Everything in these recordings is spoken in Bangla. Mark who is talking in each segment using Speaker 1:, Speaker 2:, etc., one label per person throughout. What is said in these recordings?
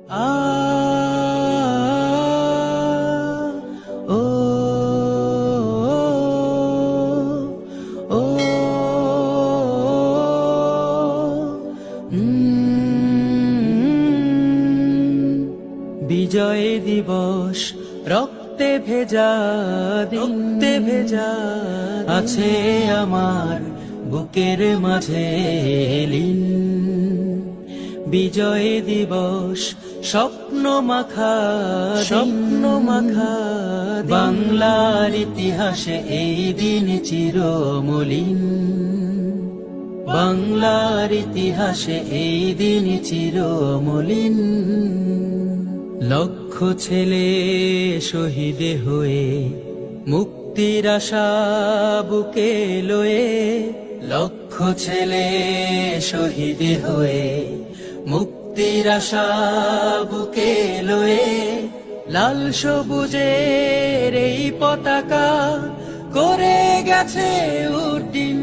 Speaker 1: আ ও ও বিজয় দিবস রক্তে ভেজা রক্তে ভেজা আছে আমার বুকের মাঝে লীন। বিজয় দিবস স্বপ্ন মাখা স্বপ্ন মাখা বাংলার ইতিহাসে এই দিন চিরমলিন। বাংলার ইতিহাসে এই দিন চিরমলিন। লক্ষ ছেলে শহীদ হয়ে মুক্তির আশা বুকে লয়ে, লক্ষ ছেলে শহীদ হয়ে মুক্তির আশা বুকে লয়ে, লাল সবুজের এই পতাকা করে গেছে উড্ডীন।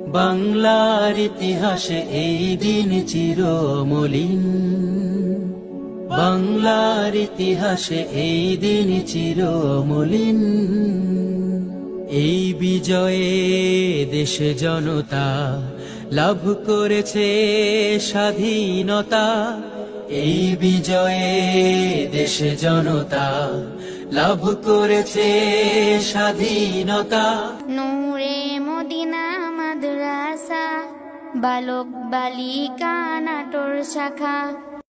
Speaker 1: বাংলার ইতিহাসে এই দিন চিরমলিন। বাংলার ইতিহাসে এই দিন চিরমলিন। এই বিজয়ে দেশে জনতা লাভ করেছে স্বাধীনতা। এই বিজয়ে দেশে জনতা লাভ করেছে স্বাধীনতা।
Speaker 2: নূরে মদিনা মাদ্রাসা, বালক বালিকা নাটোর শাখা।